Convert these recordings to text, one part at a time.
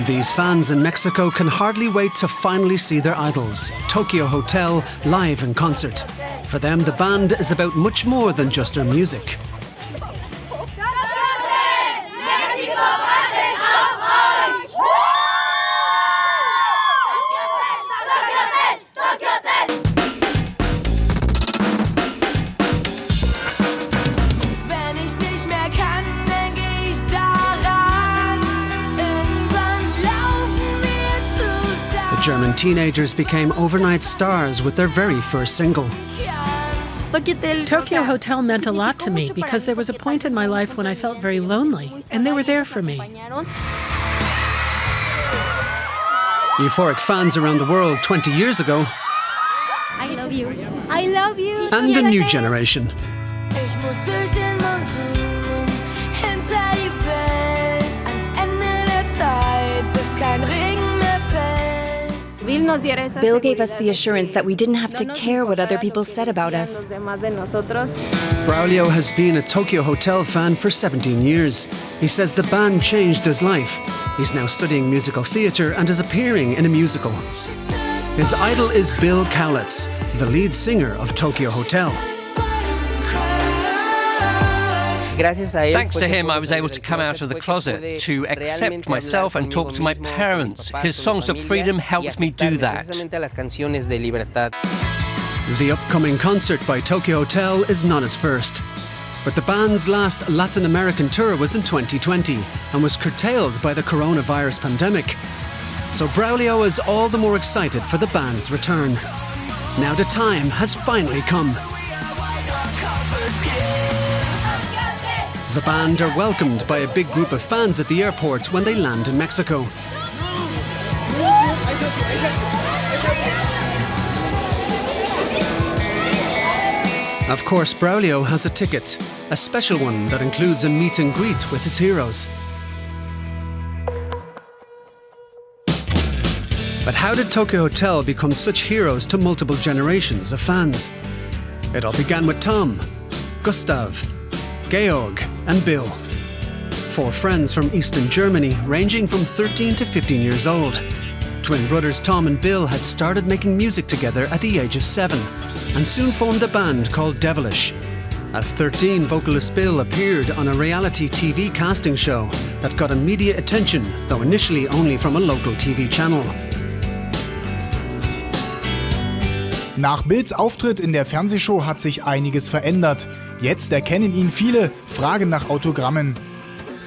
These fans in Mexico can hardly wait to finally see their idols, Tokio Hotel, live in concert. For them, the band is about much more than just their music. German teenagers became overnight stars with their very first single. Tokio Hotel meant a lot to me because there was a point in my life when I felt very lonely, and they were there for me. Euphoric fans around the world 20 years ago. I love you. I love you. And a new generation. Bill gave us the assurance that we didn't have to care what other people said about us. Braulio has been a Tokio Hotel fan for 17 years. He says the band changed his life. He's now studying musical theatre and is appearing in a musical. His idol is Bill Kaulitz, the lead singer of Tokio Hotel. Thanks to him, I was able to come out of the closet, to accept myself and talk to my parents. His songs of freedom helped me do that. The upcoming concert by Tokio Hotel is not his first. But the band's last Latin American tour was in 2020 and was curtailed by the coronavirus pandemic. So Braulio is all the more excited for the band's return. Now the time has finally come. The band are welcomed by a big group of fans at the airport when they land in Mexico. Of course, Braulio has a ticket, a special one that includes a meet and greet with his heroes. But how did Tokio Hotel become such heroes to multiple generations of fans? It all began with Tom, Gustav, Georg and Bill. 4 friends from Eastern Germany, ranging from 13 to 15 years old. Twin brothers Tom and Bill had started making music together at the age of 7 and soon formed a band called Devilish. At 13, vocalist Bill appeared on a reality TV casting show that got immediate attention, though initially only from a local TV channel. Nach Bills Auftritt in der Fernsehshow hat sich einiges verändert. Jetzt erkennen ihn viele, fragen nach Autogrammen.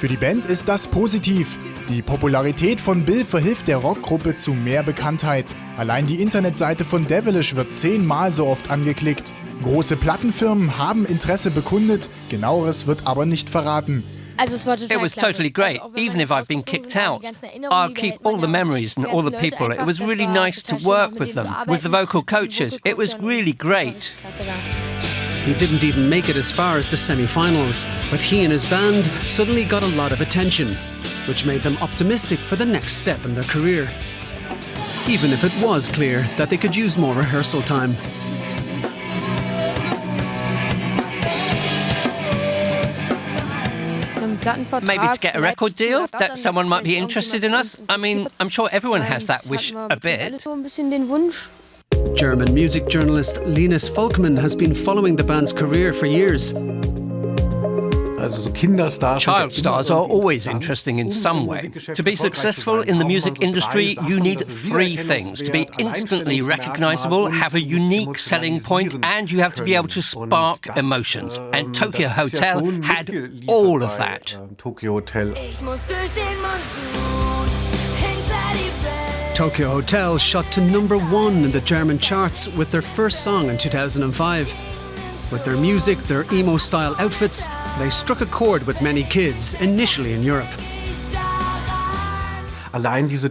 Für die Band ist das positiv. Die Popularität von Bill verhilft der Rockgruppe zu mehr Bekanntheit. Allein die Internetseite von Devilish wird 10-mal so oft angeklickt. Große Plattenfirmen haben Interesse bekundet, genaueres wird aber nicht verraten. It was totally great, even if I've been kicked out. I'll keep all the memories and all the people. It was really nice to work with them, with the vocal coaches. It was really great. He didn't even make it as far as the semi-finals, but he and his band suddenly got a lot of attention, which made them optimistic for the next step in their career. Even if it was clear that they could use more rehearsal time. Maybe to get a record deal, that someone might be interested in us. I mean, I'm sure everyone has that wish a bit. German music journalist Linus Volkmann has been following the band's career for years. Child stars are always interesting in some way. To be successful in the music industry, you need 3 things. To be instantly recognizable, have a unique selling point, and you have to be able to spark emotions. And Tokio Hotel had all of that. Tokio Hotel shot to #1 in the German charts with their first song in 2005. With their music, their emo-style outfits, they struck a chord with many kids, initially in Europe.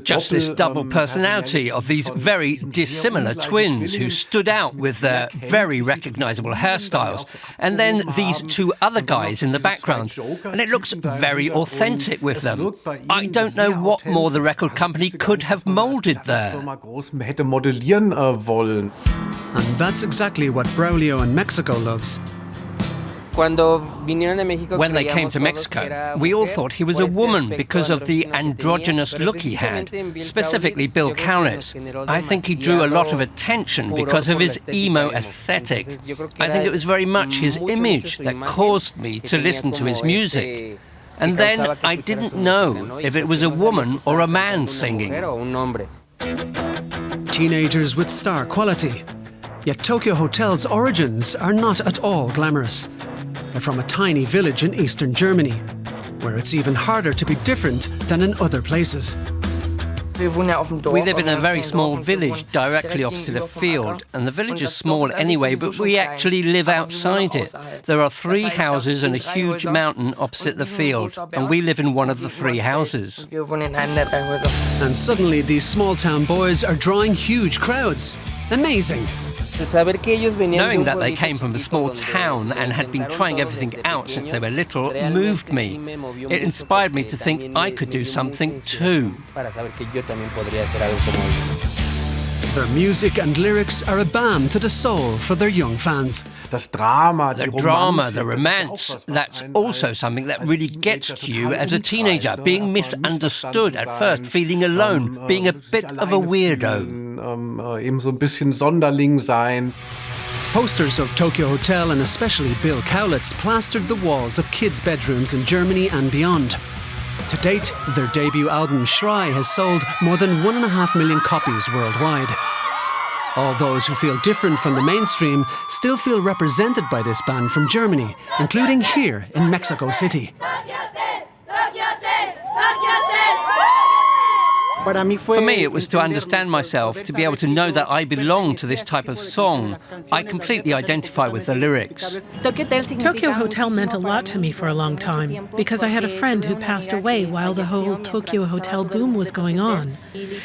Just this double personality of these very dissimilar twins who stood out with their very recognizable hairstyles. And then these 2 other guys in the background. And it looks very authentic with them. I don't know what more the record company could have molded there. And that's exactly what Braulio in Mexico loves. When they came to Mexico, we all thought he was a woman because of the androgynous look he had, specifically Bill Kaulitz. I think he drew a lot of attention because of his emo aesthetic. I think it was very much his image that caused me to listen to his music. And then I didn't know if it was a woman or a man singing. Teenagers with star quality. Yet Tokio Hotel's origins are not at all glamorous. They're from a tiny village in eastern Germany, where it's even harder to be different than in other places. We live in a very small village directly opposite a field, and the village is small anyway, but we actually live outside it. There are 3 houses and a huge mountain opposite the field, and we live in one of the 3 houses. And suddenly these small-town boys are drawing huge crowds. Amazing! Knowing that they came from a small town and had been trying everything out since they were little moved me. It inspired me to think I could do something too. Their music and lyrics are a balm to the soul for their young fans. The drama, the romance, that's also something that really gets to you as a teenager, being misunderstood at first, feeling alone, being a bit of a weirdo. Posters of Tokio Hotel and especially Bill Kaulitz plastered the walls of kids' bedrooms in Germany and beyond. To date, their debut album Schrei has sold more than 1.5 million copies worldwide. All those who feel different from the mainstream still feel represented by this band from Germany, including here in Mexico City. For me, it was to understand myself, to be able to know that I belong to this type of song. I completely identify with the lyrics. Tokio Hotel meant a lot to me for a long time because I had a friend who passed away while the whole Tokio Hotel boom was going on.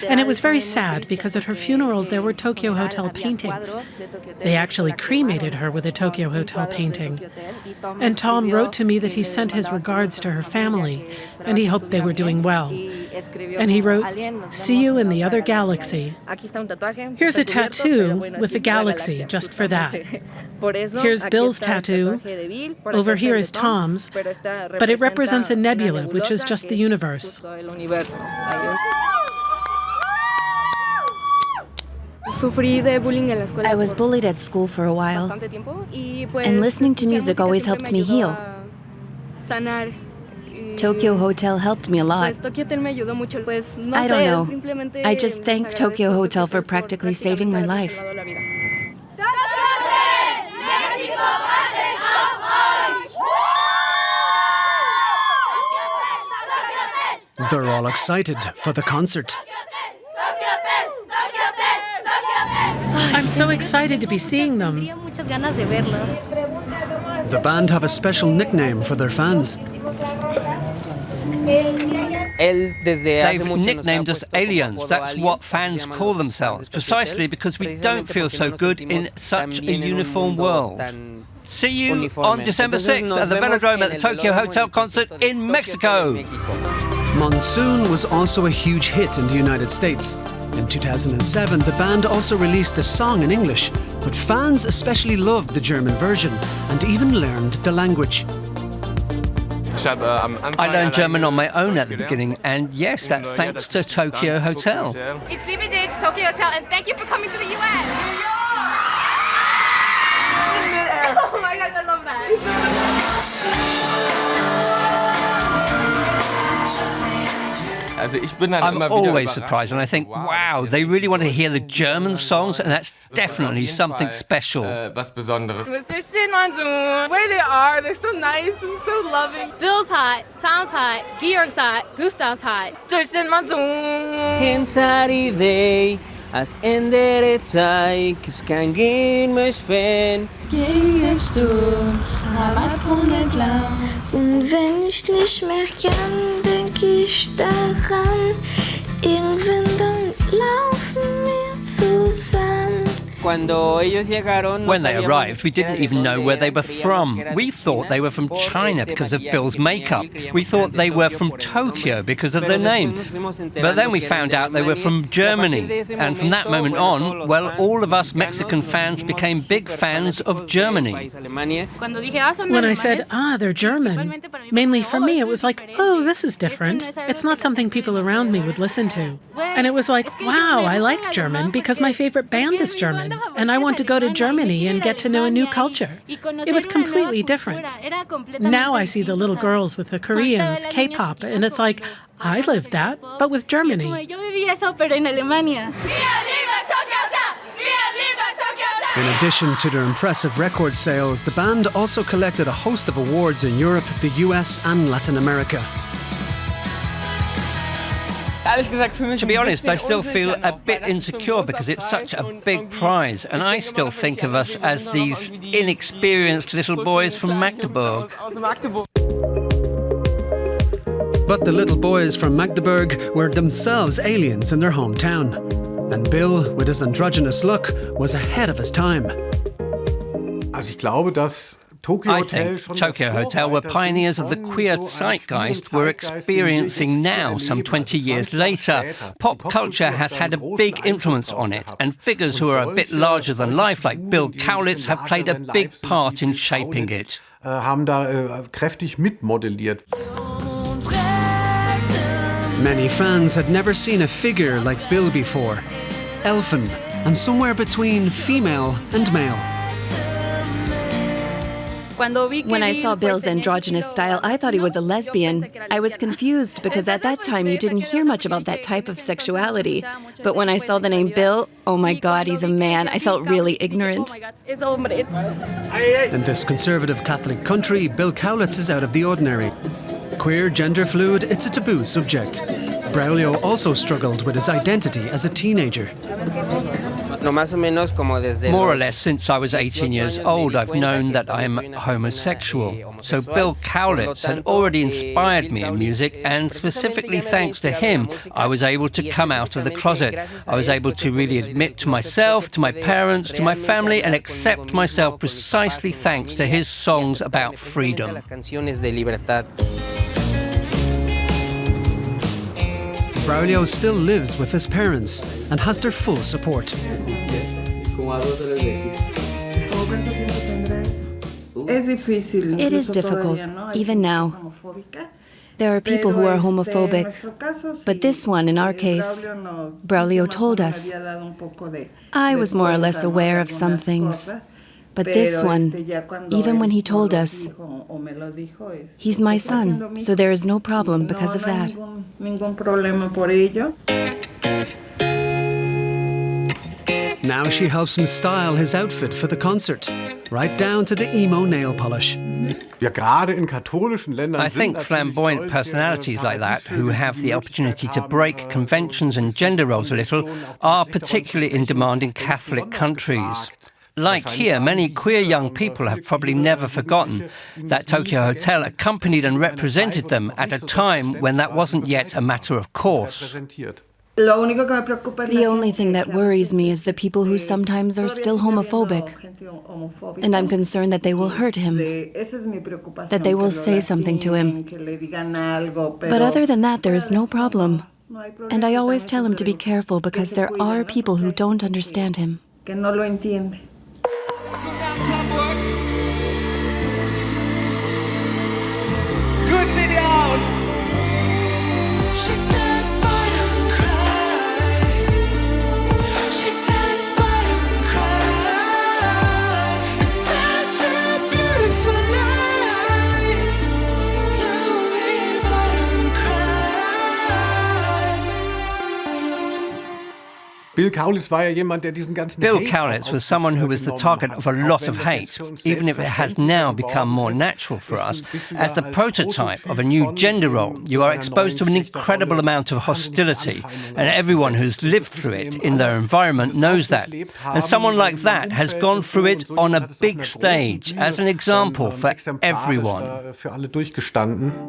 And it was very sad because at her funeral there were Tokio Hotel paintings. They actually cremated her with a Tokio Hotel painting. And Tom wrote to me that he sent his regards to her family and he hoped they were doing well. And he wrote, "See you in the other galaxy." Here's a tattoo with the galaxy just for that. Here's Bill's tattoo. Over here is Tom's, but it represents a nebula, which is just the universe. I was bullied at school for a while, and listening to music always helped me heal. Tokio Hotel helped me a lot. I don't know. I just thank Tokio Hotel for practically saving my life. They're all excited for the concert. I'm so excited to be seeing them. The band have a special nickname for their fans. They've nicknamed us aliens. That's what fans call themselves, precisely because we don't feel so good in such a uniform world. See you on December 6th at the Velodrome at the Tokio Hotel concert in Mexico. Monsun was also a huge hit in the United States. In 2007, the band also released a song in English, but fans especially loved the German version and even learned the language. I learned German on my own at the beginning, and yes, that's thanks to Tokio Hotel. It's Reinvention, Tokio Hotel, and thank you for coming to the US. Oh my gosh, I love that. I'm always surprised when I think, wow, they really want to hear the German songs, and that's definitely something special. Durch Monsun. The way they are, they're so nice and so loving. Bill's hot, Tom's hot, Georg's hot, Gustav's hot. Durch Monsun. Als enderetai, que skan gehen mich fan. Gegen den Sturm, Rabatt entlang. Und wenn ich nicht mehr kann, denk ich daran. Irgendwann dann laufen wir zusammen. When they arrived, we didn't even know where they were from. We thought they were from China because of Bill's makeup. We thought they were from Tokyo because of their name. But then we found out they were from Germany. And from that moment on, well, all of us Mexican fans became big fans of Germany. When I said, they're German, mainly for me, it was like, oh, this is different. It's not something people around me would listen to. And it was like, wow, I like German because my favorite band is German. And I want to go to Germany and get to know a new culture. It was completely different. Now I see the little girls with the Koreans, K-pop, and it's like, I lived that, but with Germany. In addition to their impressive record sales, the band also collected a host of awards in Europe, the US and Latin America. To be honest, I still feel a bit insecure because it's such a big prize, and I still think of us as these inexperienced little boys from Magdeburg. But the little boys from Magdeburg were themselves aliens in their hometown. And Bill, with his androgynous look, was ahead of his time. I think Tokio Hotel were pioneers of the queer zeitgeist we're experiencing now, some 20 years later. Pop culture has had a big influence on it, and figures who are a bit larger than life, like Bill Kaulitz, have played a big part in shaping it. Many fans had never seen a figure like Bill before. Elfin, and somewhere between female and male. When I saw Bill's androgynous style, I thought he was a lesbian. I was confused because at that time you didn't hear much about that type of sexuality. But when I saw the name Bill, oh my God, he's a man, I felt really ignorant. In this conservative Catholic country, Bill Kaulitz is out of the ordinary. Queer, gender fluid, it's a taboo subject. Braulio also struggled with his identity as a teenager. More or less since I was 18 years old, I've known that I'm homosexual. So Bill Kaulitz had already inspired me in music, and specifically thanks to him, I was able to come out of the closet. I was able to really admit to myself, to my parents, to my family, and accept myself precisely thanks to his songs about freedom. Braulio still lives with his parents and has their full support. It is difficult, even now. There are people who are homophobic, but this one, in our case, Braulio told us. I was more or less aware of some things, but this one, even when he told us, he's my son, so there is no problem because of that. Now she helps him style his outfit for the concert, right down to the emo nail polish. I think flamboyant personalities like that, who have the opportunity to break conventions and gender roles a little, are particularly in demand in Catholic countries. Like here, many queer young people have probably never forgotten that Tokio Hotel accompanied and represented them at a time when that wasn't yet a matter of course. The only thing that worries me is the people who sometimes are still homophobic. And I'm concerned that they will hurt him, that they will say something to him. But other than that, there is no problem. And I always tell him to be careful because there are people who don't understand him. Goods in the house. She said, "Boy, don't cry." She said, "Boy, don't cry." It's such a beautiful night. You mean, boy, don't cry. Bill Kaulitz was someone who was the target of a lot of hate, even if it has now become more natural for us. As the prototype of a new gender role, you are exposed to an incredible amount of hostility, and everyone who's lived through it in their environment knows that. And someone like that has gone through it on a big stage, as an example for everyone.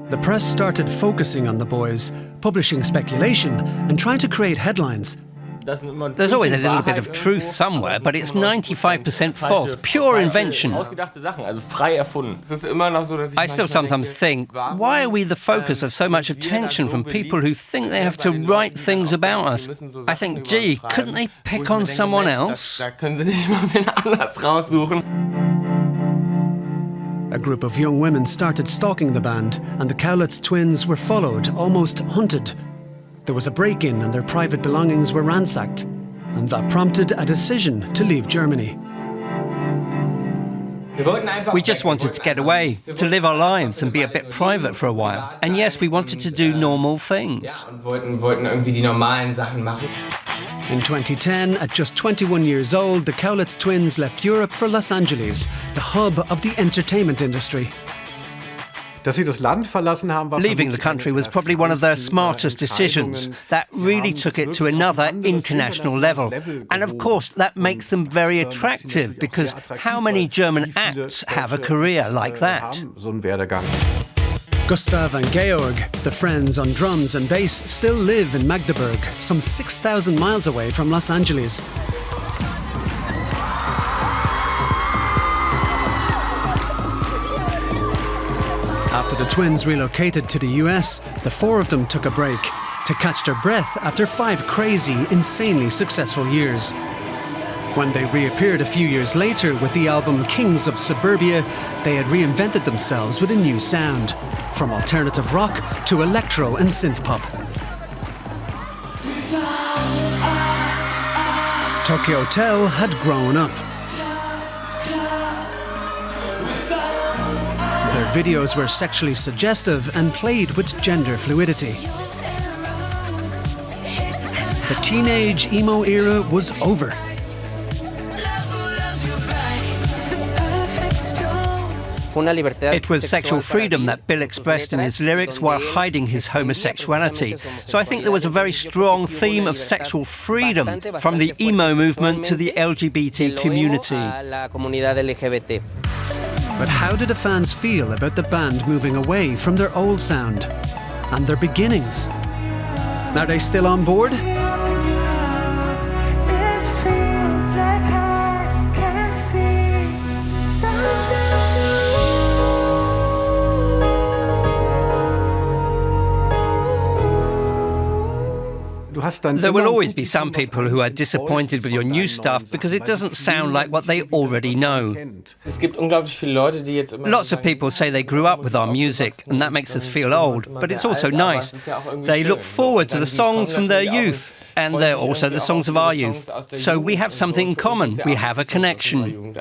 The press started focusing on the boys, publishing speculation and trying to create headlines. There's always a little bit of truth somewhere, but it's 95% false, pure invention. I still sometimes think, why are we the focus of so much attention from people who think they have to write things about us? I think, gee, couldn't they pick on someone else? A group of young women started stalking the band, and the Kaulitz twins were followed, almost hunted. There was a break-in and their private belongings were ransacked, and that prompted a decision to leave Germany. We just wanted to get away, to live our lives and be a bit private for a while. And yes, we wanted to do normal things. In 2010, at just 21 years old, the Kaulitz twins left Europe for Los Angeles, the hub of the entertainment industry. Leaving the country was probably one of their smartest decisions. That really took it to another international level. And of course, that makes them very attractive, because how many German acts have a career like that? Gustav and Georg, the friends on drums and bass, still live in Magdeburg, some 6,000 miles away from Los Angeles. After the twins relocated to the US, the four of them took a break to catch their breath after 5 crazy, insanely successful years. When they reappeared a few years later with the album Kings of Suburbia, they had reinvented themselves with a new sound, from alternative rock to electro and synth-pop. Tokio Hotel had grown up. Their videos were sexually suggestive and played with gender fluidity. The teenage emo era was over. It was sexual freedom that Bill expressed in his lyrics while hiding his homosexuality. So I think there was a very strong theme of sexual freedom, from the emo movement to the LGBT community. But how did the fans feel about the band moving away from their old sound and their beginnings? Are they still on board? There will always be some people who are disappointed with your new stuff because it doesn't sound like what they already know. Lots of people say they grew up with our music, and that makes us feel old, but it's also nice. They look forward to the songs from their youth, and they're also the songs of our youth. So we have something in common, we have a connection.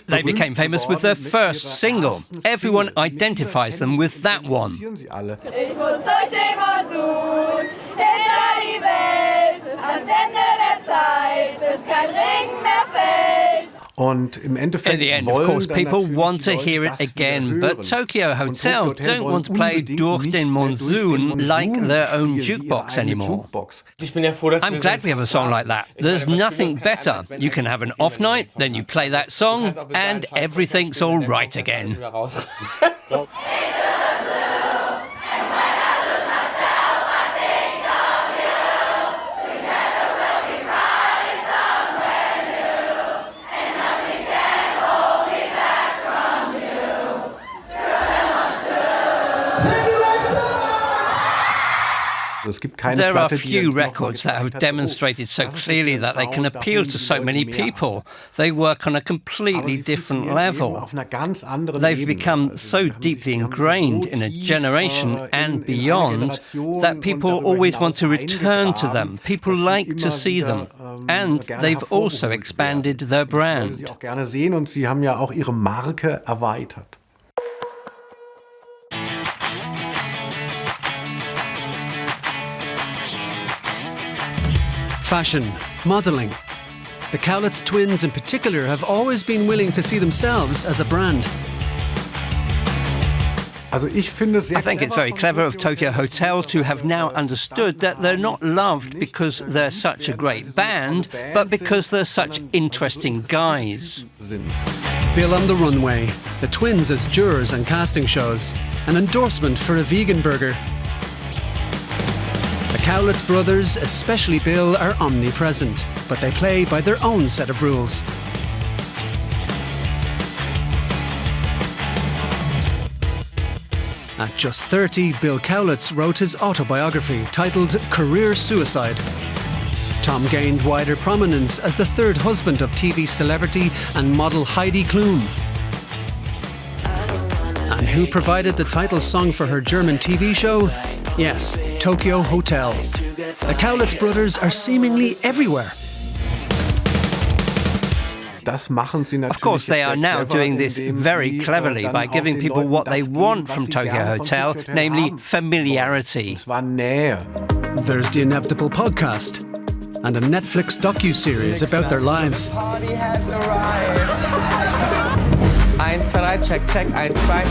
They became famous with their first single. Everyone identifies them with that one. Ich muss durch den Monsun, hinter die Welt, ans Ende der Zeit, bis kein Regen mehr fällt. In the end, of course, people want to hear it again, but Tokio Hotel don't want to play Durch den Monsun like their own jukebox anymore. I'm glad we have a song like that. There's nothing better. You can have an off night, then you play that song, and everything's all right again. There are few records that have demonstrated so clearly that they can appeal to so many people. They work on a completely different level. They've become so deeply ingrained in a generation and beyond that people always want to return to them. People like to see them. And they've also expanded their brand. Fashion, modelling. The Kaulitz twins in particular have always been willing to see themselves as a brand. I think it's very clever of Tokio Hotel to have now understood that they're not loved because they're such a great band, but because they're such interesting guys. Bill on the runway, the twins as jurors on casting shows, an endorsement for a vegan burger. The Kaulitz brothers, especially Bill, are omnipresent, but they play by their own set of rules. At just 30, Bill Kaulitz wrote his autobiography titled Career Suicide. Tom gained wider prominence as the third husband of TV celebrity and model Heidi Klum. And who provided the title song for her German TV show? Yes, Tokio Hotel. The Kaulitz brothers are seemingly everywhere. Of course, they are now doing this very cleverly by giving people what they want from Tokio Hotel, namely familiarity. There's the inevitable podcast and a Netflix docu-series about their lives. 1, 2, 3, check, 1, 2.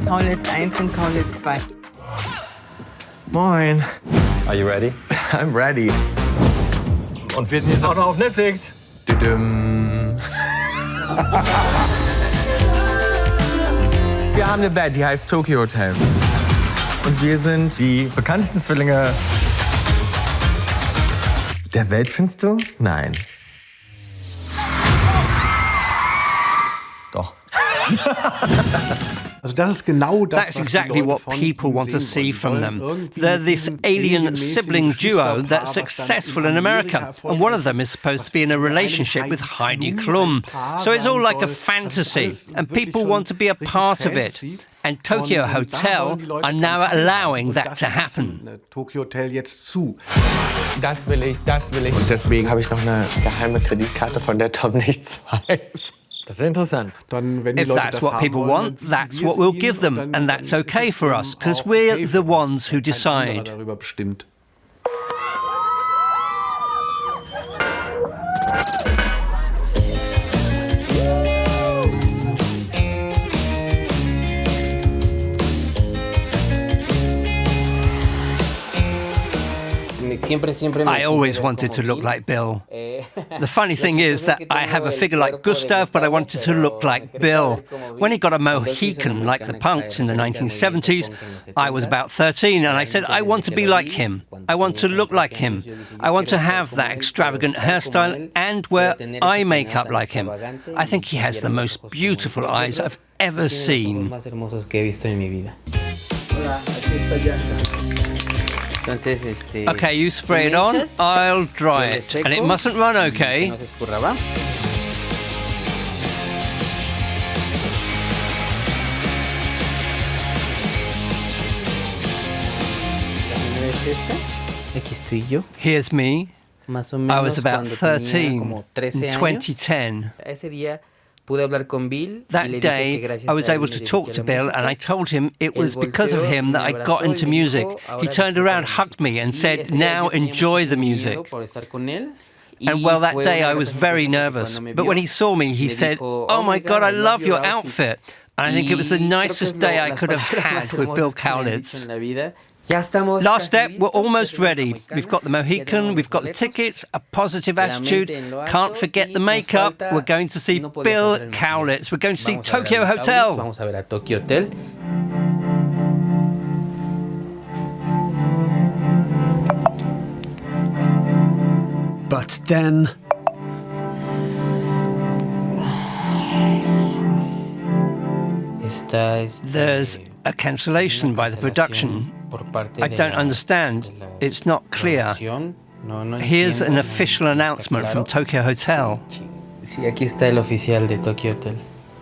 Kaulitz 1 und Kaulitz 2. Moin. Are you ready? I'm ready. Und wir sind jetzt auch noch auf Netflix. Wir haben eine Band, die heißt Tokio Hotel. Und wir sind Die bekanntesten Zwillinge der Welt, findest du? Nein. Doch. That's exactly what people want to see from them. They're this alien sibling duo that's successful in America, and one of them is supposed to be in a relationship with Heidi Klum. So it's all like a fantasy, and people want to be a part of it. And Tokio Hotel are now allowing that to happen. Das will ich. Und deswegen habe ich noch eine geheime Kreditkarte, von der Tom nichts weiß. Das ist interessant. If that's what people want, that's what we'll give them. And that's okay for us, because we're the ones who decide. I always wanted to look like Bill. The funny thing is that I have a figure like Gustav, but I wanted to look like Bill. When he got a Mohican like the punks in the 1970s, I was about 13 and I said, I want to be like him. I want to look like him. I want to have that extravagant hairstyle and wear eye makeup like him. I think he has the most beautiful eyes I've ever seen. Okay, you spray it on, I'll dry it. And it mustn't run, okay? Here's me. I was about 13 in 2010. That day, I was able to talk to Bill and I told him it was because of him that I got into music. He turned around, hugged me and said, now enjoy the music. And well, that day I was very nervous. But when he saw me, he said, oh my God, I love your outfit. And I think it was the nicest day I could have had with Bill Kaulitz. Last step, we're almost ready. We've got the Mohican, we've got the tickets, a positive attitude. Can't forget the makeup. We're going to see Bill Kaulitz. We're going to see Tokio Hotel. But then... There's a cancellation by the production. I don't understand. It's not clear. Here's an official announcement from Tokio Hotel.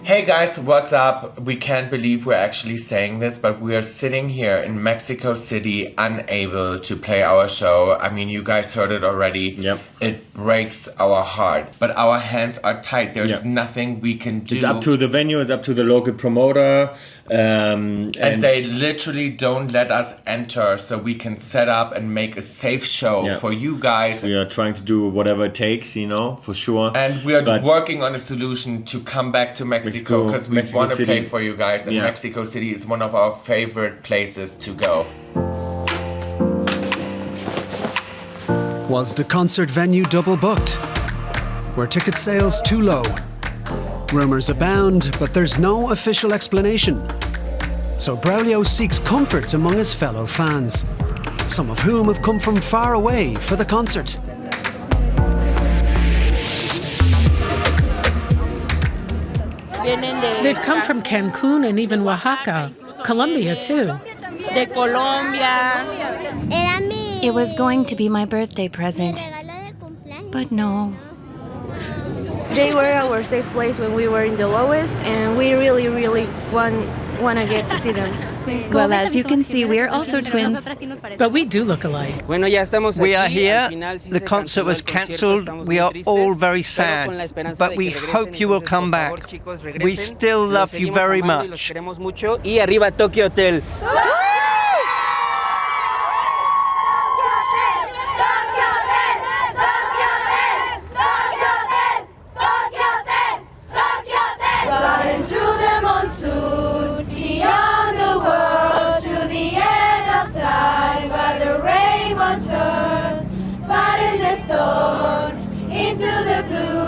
Hey guys, what's up? We can't believe we're actually saying this, but we are sitting here in Mexico City unable to play our show. I mean, you guys heard it already. Yep. It breaks our heart, but our hands are tied. There's nothing we can do. It's up to the venue, it's up to the local promoter. And they literally don't let us enter so we can set up and make a safe show for you guys. We are trying to do whatever it takes, you know, for sure. And we are working on a solution to come back to Mexico Mexico because we want to play for you guys, and Yeah. Mexico City is one of our favorite places to go. Was the concert venue double booked? Were ticket sales too low? Rumours abound, but there's no official explanation. So Braulio seeks comfort among his fellow fans, some of whom have come from far away for the concert. They've come from Cancun and even Oaxaca, Colombia too. De Colombia. It was going to be my birthday present, but no. They were our safe place when we were in the lowest, and we really, really want to get to see them. Well, as you can see, we're also twins. But we do look alike. We are here. The concert was cancelled. We are all very sad. But we hope you will come back. We still love you very much. Y arriba Tokio Hotel. Riding through the monsoon, beyond the world, to the end of time, where the rainbow turns, fighting the storm, into the blue.